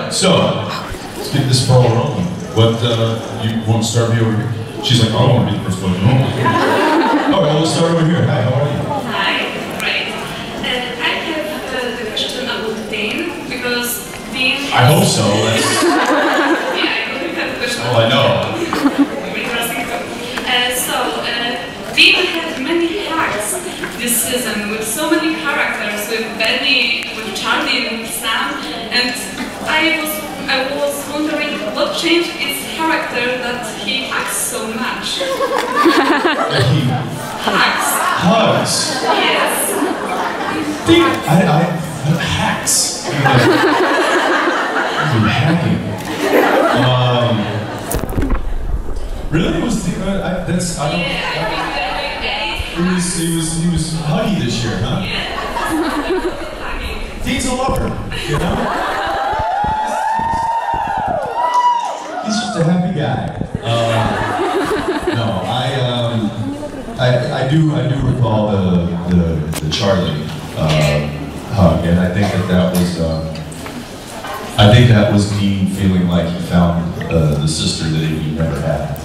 right, so let's get this ball rolling. What, you want to start me over here? She's like, I don't want to be the first one. All right, well, let's start over here. Hi, how are you? Hi, great. I have the question about Dean, because Dean... I hope so. That's... yeah, I hope you have a question. Oh, I know. Interesting. Dean had many hacks this season with so many characters, with Benny, with Charlie, and Sam, and I was wondering what changed his character that he hacks so much. He Hacks. hugs. Yes. Hacks. I'm hacking. Really? It was the, that's, I don't, he was huggy this year, huh? Yeah. Dean's a lover, you know? He's just a happy guy. No, I do recall the Charlie hug, and I think that was Dean feeling like he found the sister that he never had,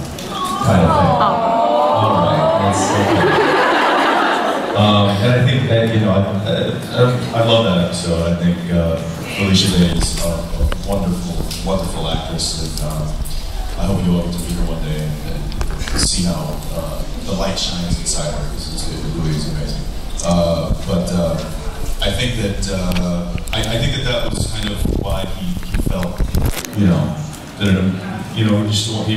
kind of thing. All right, that's okay. And I think that, you know, I love that episode. I think Alicia Day is a wonderful actress, and I hope you all get to meet her one day and see how the light shines inside her, because it really is amazing. But I think that that was kind of why he felt, you know, that he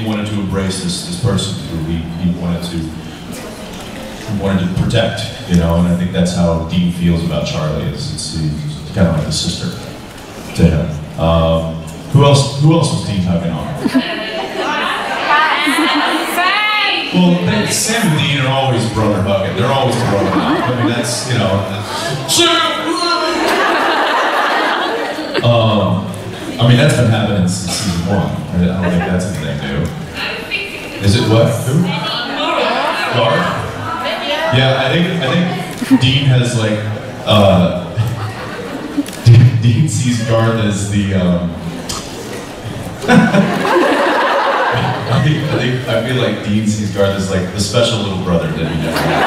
wanted to embrace this person who he wanted to protect, you know, and I think that's how Dean feels about Charlie. It's kind of like a sister to him. Who else was Dean hugging on? Well, Sam and Dean are always brother hugging. They're always brother hugging. I mean, that's, you know. I mean, that's been happening since season 1. I don't think that's anything new. Is it what? Who? Garth? Yeah, I think Dean has like Dean sees Garth as the I feel like Dean sees Garth as like the special little brother that he never had.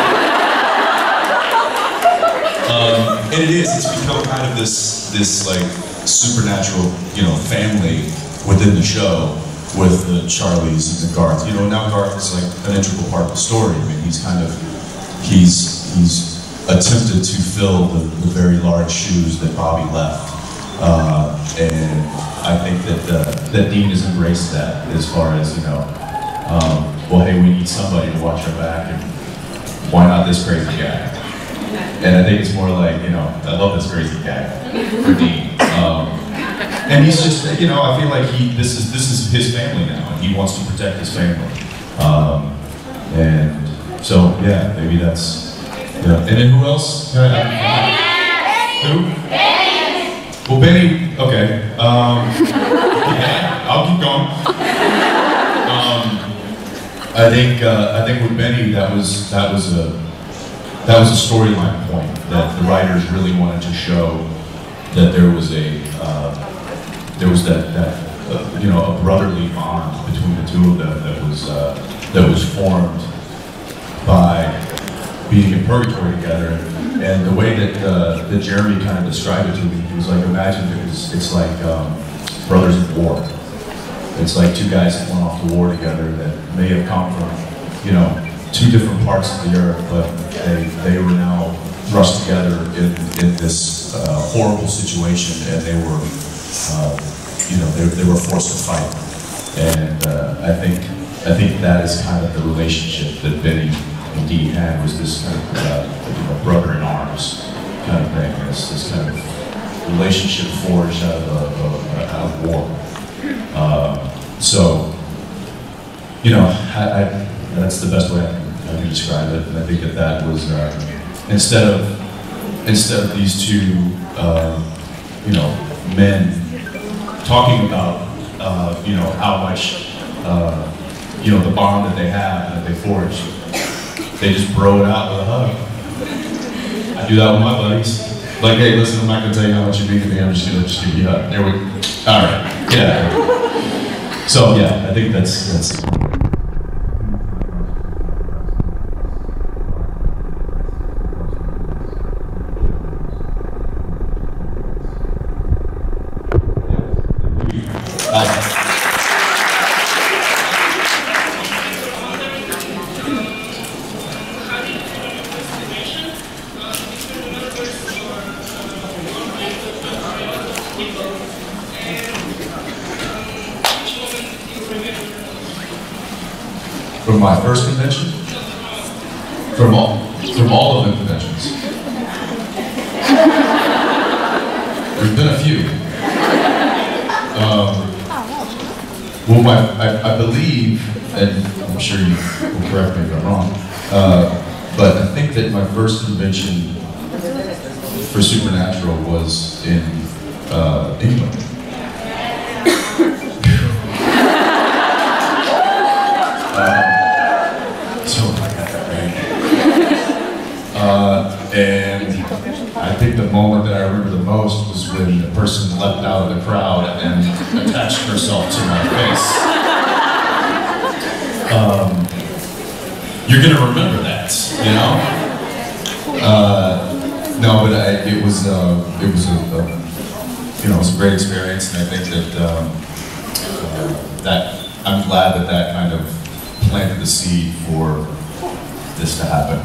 And it's become kind of this like supernatural, you know, family within the show with the Charlies and the Garth. You know, now Garth is like an integral part of the story. I mean, he's attempted to fill the very large shoes that Bobby left, and I think that Dean has embraced that as far as, you know, well, hey, we need somebody to watch our back, and why not this crazy guy? And I think it's more like, you know, I love this crazy guy for Dean. And he's just, you know, I feel like this is his family now, and he wants to protect his family. And so, yeah, maybe that's, yeah. And then who else? Benny! Who? Benny! Well, Benny, okay. Yeah, I'll keep going. I think with Benny, that was a storyline point that the writers really wanted to show, that there was that you know, a brotherly bond between the two of them that was formed by being in purgatory together. And the way that Jeremy kind of described it to me, he was like, imagine it's like brothers in war. It's like two guys that went off to war together that may have come from, you know, two different parts of the earth, but they were now thrust together in this horrible situation, and they were, you know, they were forced to fight. And I think that is kind of the relationship that Benny and Dean had, was this kind of you know, brother in arms kind of thing. This kind of relationship forged out of war. So, you know, that's the best way I can describe it. And I think that was instead of these two, you know, men talking about, you know, how much, you know, the bond that they have and that they forged, they just bro it out with a hug. I do that with my buddies. Like, hey, listen, I'm not gonna tell you how much you mean to me. I'm just gonna give you a hug. There we go. All right, yeah. So yeah, I think that's. From my first convention? From all of the conventions. There's been a few. Well, I believe, and I'm sure you will correct me if I'm wrong, but I think that my first convention for Supernatural was in England. And I think the moment that I remember the most was when the person leapt out of the crowd and attached herself to my face. You're gonna remember that, you know? No, but it was a great experience, and I think that I'm glad that kind of planted the seed for this to happen,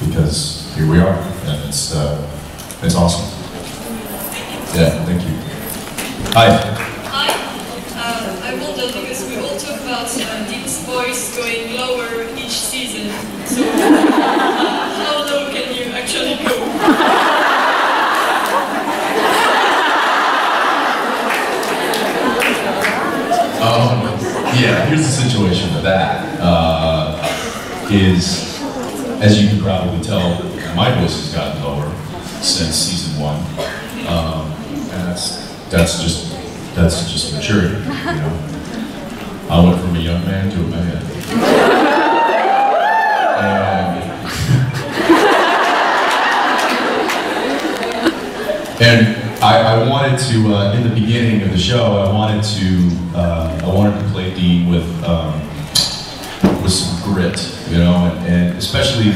because here we are, and it's awesome. Yeah, thank you. Hi. Hi. I wonder, because we all talk about Dean's voice going lower each season. So how low can you actually go? Yeah, here's the situation with that. As you can probably tell, my voice has gotten lower since season 1, and that's just maturity, you know. I went from a young man to a man, and I wanted to in the beginning of the show, I wanted to play Dean with some grit, you know, and especially.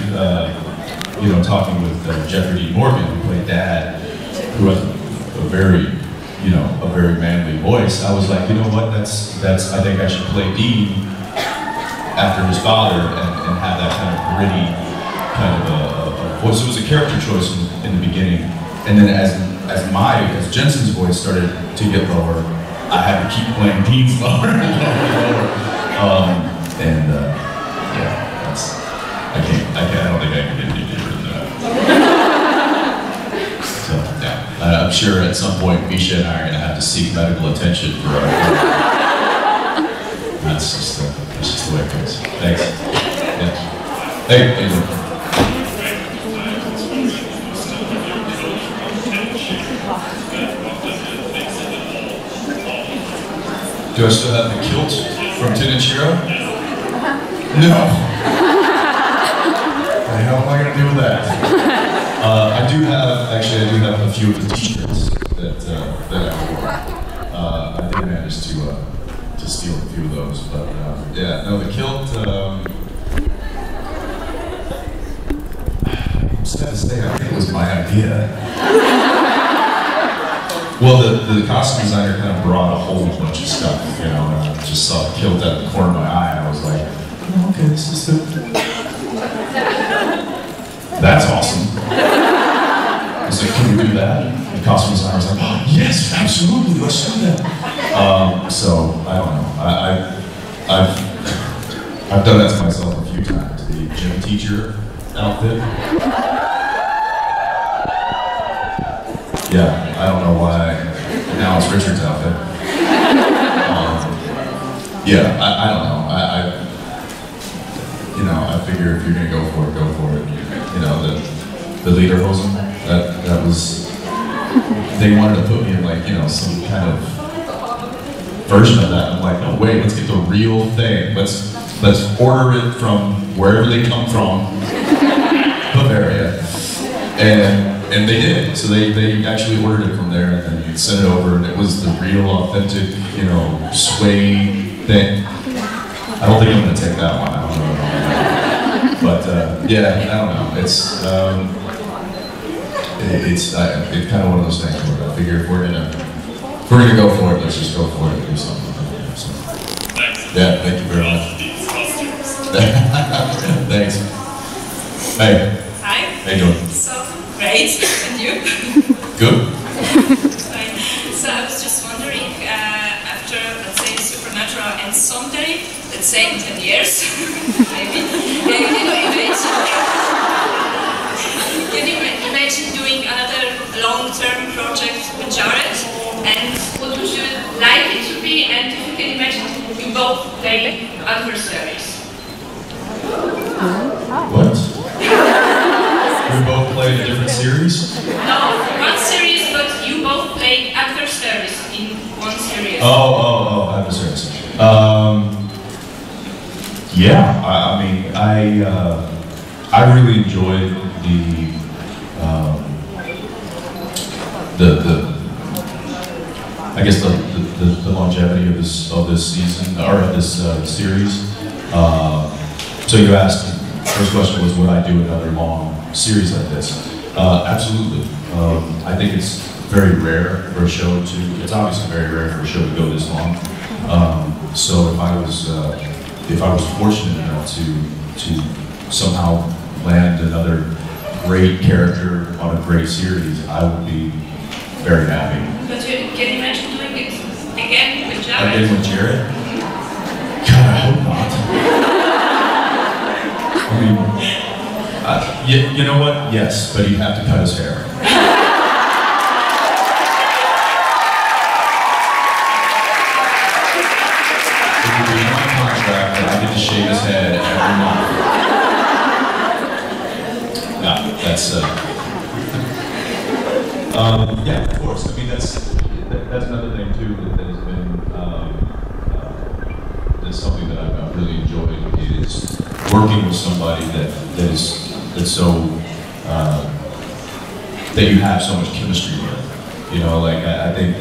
Talking with Jeffrey Dean Morgan, who played Dad, who has a very manly voice. I was like, you know what? I think I should play Dean after his father and have that kind of gritty kind of a voice. It was a character choice in the beginning, and then as Jensen's voice started to get lower, I had to keep playing Dean's lower and lower. Yeah, I don't think I can get any deeper than that. So, yeah, I'm sure at some point Misha and I are going to have to seek medical attention for our that's just the way it goes. Thanks. Yeah. Hey, Adrian. Do I still have the kilt from Tenichiro? No. What the hell am I going to do with that? I do have a few of the t-shirts that I wore. I did manage to steal a few of those, but yeah, no, the kilt, I'm sad to say, I think it was my idea. Well, the costume designer kind of brought a whole bunch of stuff, you know, and I just saw the kilt out of the corner of my eye, and I was like, oh, okay, this is that's awesome. I was like, can we do that? The costume designer was like, oh, yes, absolutely, let's do that. So, I don't know. I've done that to myself a few times. The gym teacher outfit. Yeah, I don't know why. Now it's Richard's outfit. Yeah, I don't know. I figure if you're gonna go for it, go for it. You know, the Lederhosen, that was, they wanted to put me in like, you know, some kind of version of that. I'm like, no, wait, let's get the real thing. Let's order it from wherever they come from, Bavaria. And And they did. So they actually ordered it from there and then sent it over, and it was the real, authentic, you know, suede thing. I don't think I'm gonna take that one. I don't know. But yeah, I don't know. It's kind of one of those things where I figure if we're gonna go for it, let's just go for it and do something. So, yeah, thank you very much. Thanks. Hey. Hi. How you doing? So great, and you? Good. Fine. So I was just wondering, after let's say Supernatural and Sunday, let's say in 10 years, maybe, can you imagine doing another long-term project with Jared? And what would you like it to be? And if you can imagine, you both play adversaries. What? We both played a different series? No, one series, but you both play adversaries in one series. Oh, adversaries. Yeah, I mean, I really enjoyed I guess the longevity of this season or of this series. So you asked, first question was, would I do another long series like this? Absolutely. I think it's very rare for a show to. It's obviously very rare for a show to go this long. So if I was fortunate enough to somehow land another great character on a great series, I would be very happy. But you can imagine doing it again with Jared? Again with Jared? God, I hope not. I mean, you know what? Yes, but he'd have to cut his hair. It would be in my contract that I get to shave his head every month. No, that's yeah, of course. I mean, that's another thing too that has been that's something that I've really enjoyed is working with somebody that's so that you have so much chemistry with. You know, like I think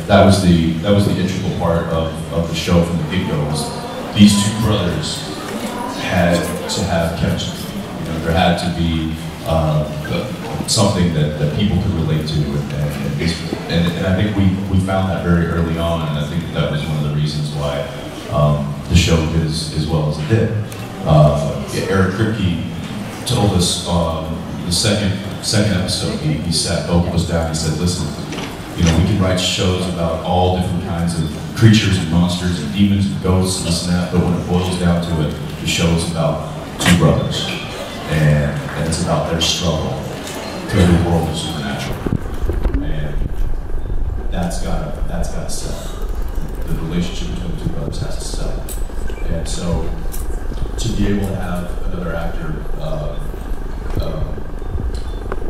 that was the integral part of the show from the get-go. These two brothers had to have chemistry. You know, there had to be something that people could relate to, and I think we found that very early on, and I think that was one of the reasons why the show did as well as it did. Eric Kripke told us the second episode, he sat both of us down and he said, listen, you know, we can write shows about all different kinds of creatures and monsters and demons and ghosts and this and that, but when it boils down to it, the show is about two brothers, and it's about their struggle through the world of supernatural, and that's gotta sell. The relationship between the two brothers has to sell, and so to be able to have another actor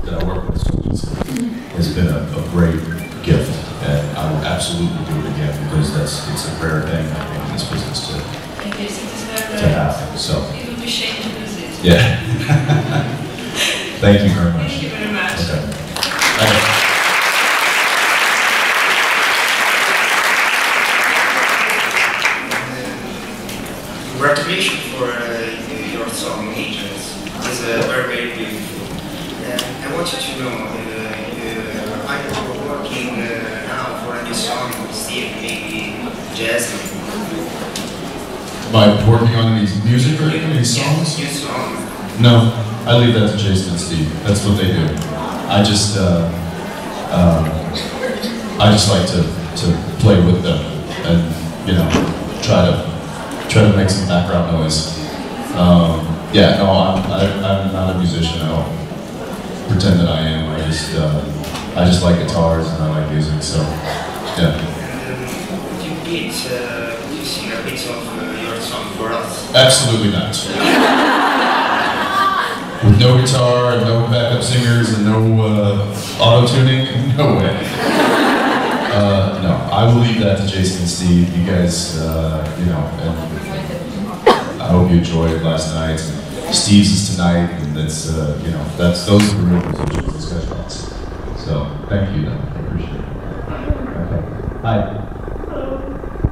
that I work with so easily has been a great gift, and I would absolutely do it again because it's a rare thing I think in this business to have. So it would be a shame to lose it. Yeah. Thank you very much. Thank you very much. Okay. Congratulations for your song Agents. It's very, very beautiful. I want you to know, I'm working now for a new song with Steve, maybe Jasmine. By working on any music or any songs? New song. No, I leave that to Jason and Steve. That's what they do. I just like to play with them and, you know, try to make some background noise. Yeah, no, I'm not a musician. I don't pretend that I am. I just like guitars and I like music. So, yeah. Would you sing a bit of your song for us? Absolutely not. With no guitar, and no backup singers, and no auto-tuning, no way. No, I will leave that to Jason and Steve. You guys, you know, and I hope you enjoyed last night. Steve's is tonight, and that's you know, those are the real musicians, those guys are awesome. So thank you, though. I appreciate it. Okay. Hi. Hello.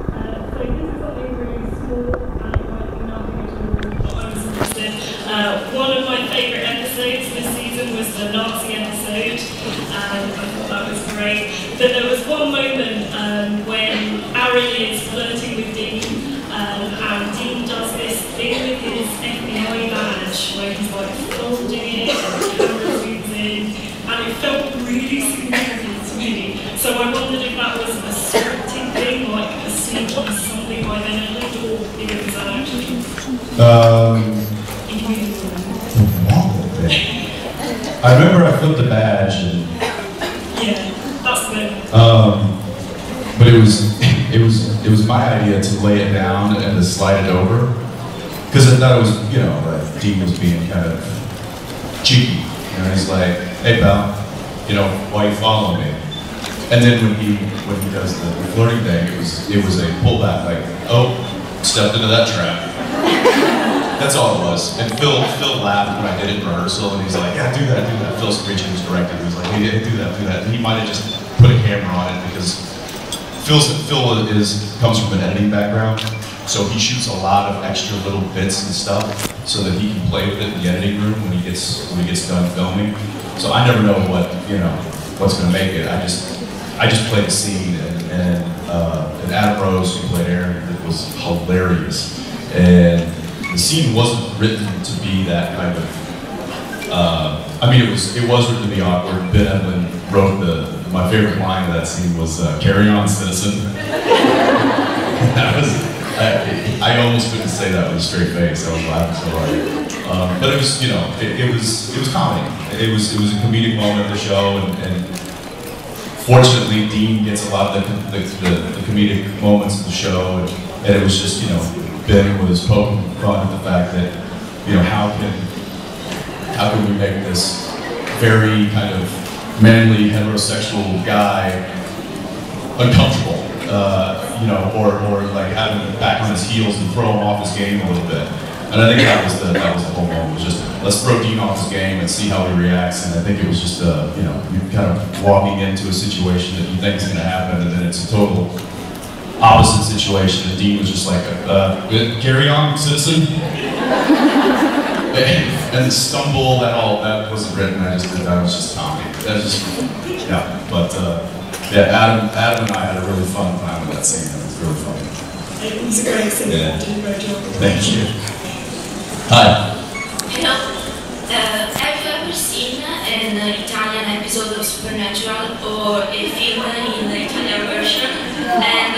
So this is something really small and it might be nothing at all, but I was interested. One of my favourite episodes this season was the Nazi episode, and I thought that was great. But there was one moment when Aaron is flirting with Dean, and Dean does this thing with his FBI badge where he's like folding it and the camera zooms in, and it felt really significant to me. So I wondered if that was a scripting thing, like a scene or something by Benedict, or if it was an actual I remember I flipped the badge, and yeah, that's the moment. but it was my idea to lay it down and to slide it over, because I thought it was, you know, like Dean was being kind of cheeky. You know, he's like, "Hey pal, you know, why are you following me?" And then when he does the flirting thing, it was a pullback, like, "Oh, stepped into that trap." That's all it was. And Phil laughed when I did it in rehearsal, and he's like, "Yeah, do that, do that." Phil Screechin was directing. He was like, "Hey, do that, do that." And he might have just put a camera on it because Phil comes from an editing background, so he shoots a lot of extra little bits and stuff so that he can play with it in the editing room when he gets done filming. So I never know what's going to make it. I just played the scene, and Adam Rose, who played Aaron, it was hilarious. And the scene wasn't written to be that kind of. I mean, it was written to be awkward. Ben Edlin wrote my favorite line of that scene was "Carry on, citizen." That was. I almost couldn't say that with a straight face. I was laughing so hard. But it was, you know, it was comedy. It was a comedic moment of the show, and fortunately, Dean gets a lot of the comedic moments of the show, and it was just, you know, Ben was poking fun at the fact that, you know, how can we make this very kind of manly heterosexual guy uncomfortable, you know, or like having him back on his heels and throw him off his game a little bit. And I think that was the whole moment. Was just, let's throw Dean off his game and see how he reacts. And I think it was just you know, you kind of walking into a situation that you think is going to happen, and then it's a total opposite situation. And Dean was just like, "Carry on, citizen." And the stumble, that wasn't written. That was just comedy. That was just, yeah. But yeah, Adam and I had a really fun time with that scene. It was really fun. It was a great scene. Yeah. You did a great job. Thank you. Hi. Hello. Have you ever seen an Italian episode of Supernatural or a film in the Italian version? And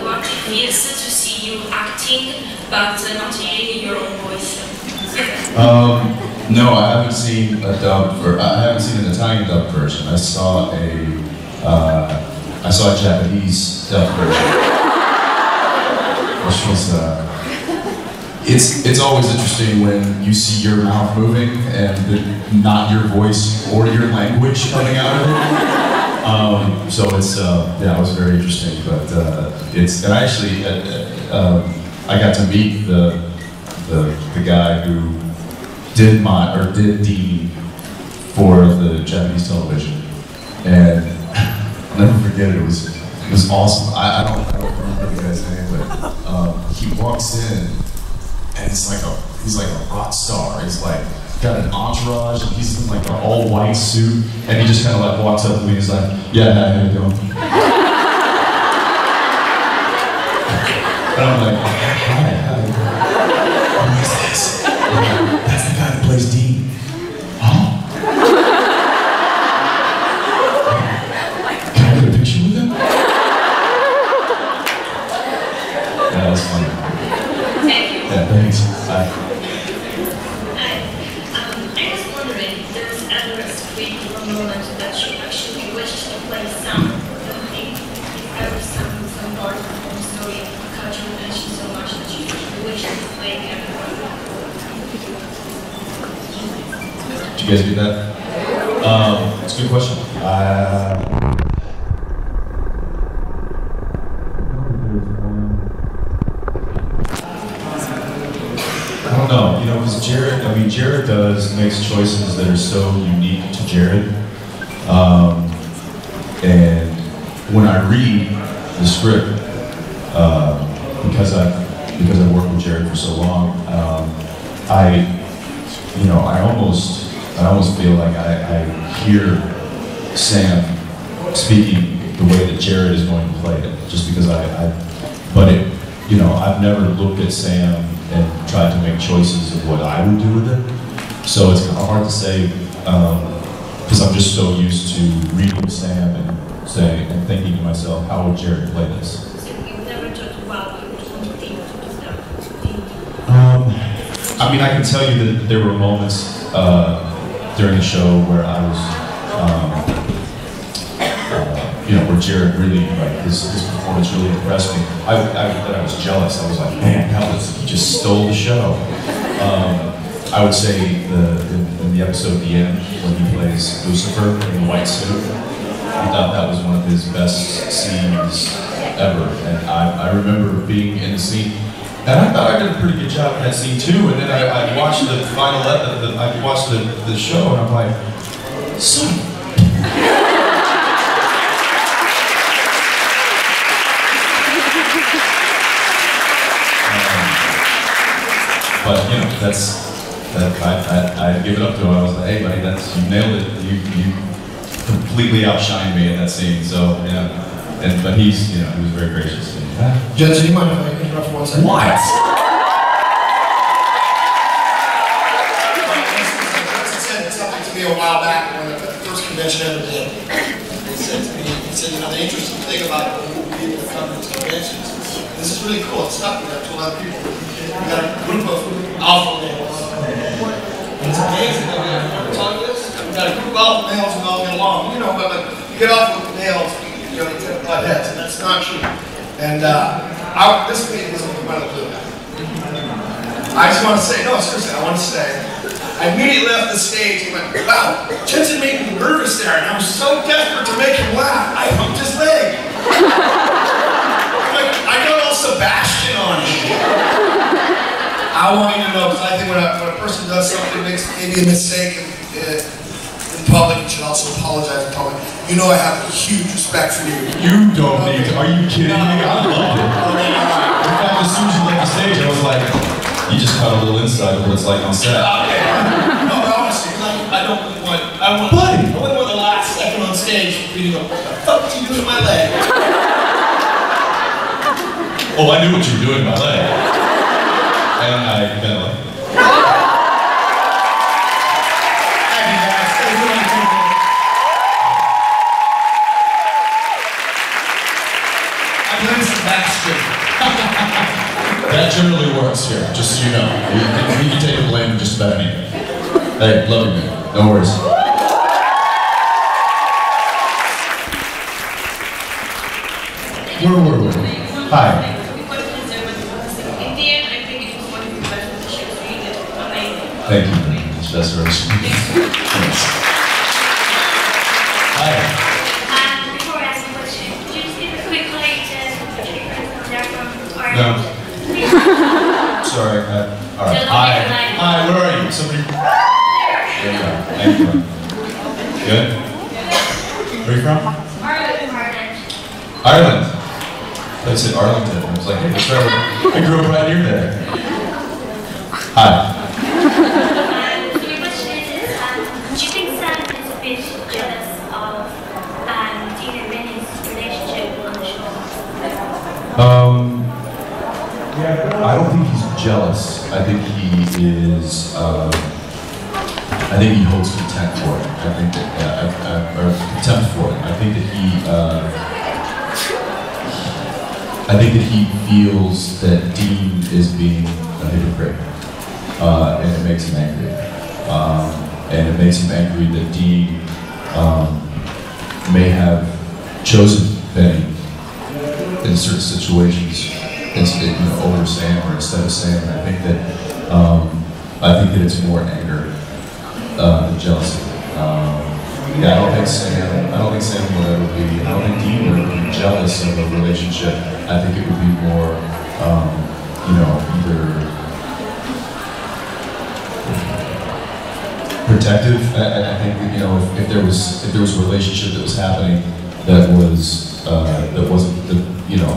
what it feels to see you acting but not hearing your own voice? No, I haven't seen an Italian dubbed version. I saw a Japanese dubbed version, which was it's always interesting when you see your mouth moving and not your voice or your language coming out of it. So it's yeah, it was very interesting. But and I actually I got to meet the guy who did Dean for the Japanese television, and I'll never forget it. It was awesome. I don't remember the guy's name, but he walks in and he's like a rock star. He's like got an entourage, and he's in like an all white suit, and he just kind of like walks up to me and he's like, "Yeah, how you doing?" And I'm like, "Hi, who is this?" "That's the guy that plays Dean." "Huh?" "Can I get a picture with him?" Yeah, that was fun. Thank you. Yeah, thanks. Bye. Hi. I was wondering, there's ever a script or moment that you actually wished to play some thing? If ever some part of the story caught your attention so much that you wish to play the other one? Did you guys get that? It's a good question. I don't know. You know, because Jared, I mean, Jared makes choices that are so unique to Jared. And when I read the script, because I've worked with Jared for so long, I almost feel like I hear Sam speaking the way that Jared is going to play it, just because I've never looked at Sam and tried to make choices of what I would do with it. So it's kind of hard to say, because I'm just so used to reading Sam and thinking to myself, how would Jared play this? So you've never talked about which one you think of them? I mean, I can tell you that there were moments during the show where I was, where Jared really, like, his performance really impressed me. I was jealous. I was like, man, he just stole the show. I would say in the episode at the end, when he plays Lucifer in the white suit, I thought that was one of his best scenes ever. And I remember being in the scene, and I thought I did a pretty good job in that scene too. And then I watched the final, I watched the show, and I'm like, son of but I give it up to him. I was like, hey buddy, you nailed it. You completely outshined me in that scene. So but he was very gracious. Jensen, you mind if I interrupt for 1 second? What? Jensen said something to me a while back when the first convention I ever did. He said to me, the interesting thing about people that come to these conventions, this is really cool. It's stuck with that to a lot of people. We got a group of alpha males. And it's amazing that we talk this. We got a group of alpha males and all get along. But like, you get off with the males, you tend to butt heads, and that's not true. And this meeting was with the blue. I just want to say, no, seriously, I want to say, I immediately left the stage and went, wow, Jensen made me nervous there, and I was so desperate to make him laugh, I hooked his leg. I got all Sebastian on him. I want you to know, because I think when a person does something, makes maybe a mistake in public, you should also apologize in public. You know I have a huge respect for you. You don't need to. Are you kidding me? I loved it. In fact, as soon as you left the stage, I was like, you just caught a little insight of what it's like on set. Okay. No, but honestly, I wouldn't want the last second on stage for you to go, what the fuck did you do to my leg? Oh, I knew what you were doing to my leg. And I kind of like it. That generally works here, just so you know. We can take the blame for just about anything. Hey, love you, man. No worries. Where were we? Hi. In the end, I think it was one of the best shows we did. Amazing. Thank you very much. That's very sweet. Thanks. Hi. Before I ask a question, could you just give a quick hi to your friends there from Ireland? No. Sorry. All right. Hi. Hi. Where are you? Somebody. There you go. Thank you. Good. Where are you from? Ireland. Ireland. I said Arlington. I was like, hey, that's right. I grew up right near there. Hi. So my question is, do you think Sam is a bit jealous of Dean and Minnie's relationship on the show? I don't think he's jealous. I think he is. I think he holds contempt for it. I think that, or contempt for it. I think that he feels that Dean is being a hypocrite, and it makes him angry. And it makes him angry that Dean may have chosen Benny in certain situations, over Sam or instead of Sam. And I think that it's more anger than jealousy. I don't think Sam would ever be. I don't think Dean would ever be jealous of a relationship. I think it would be more, either protective. I think that, you know, if there was a relationship that was happening that wasn't you know,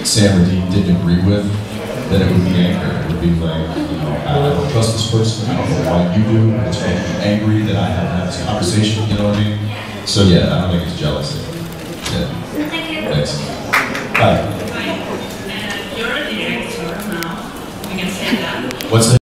Sam or Dean didn't agree with, then it would be anger. It would be like, you know, I don't trust this person. I don't know why you do. It's making me angry that I have to have this conversation. You know what I mean? So yeah, I don't think it's jealousy. Yeah. Thank you. Thanks. Bye. You're a director now. We can say that. What's the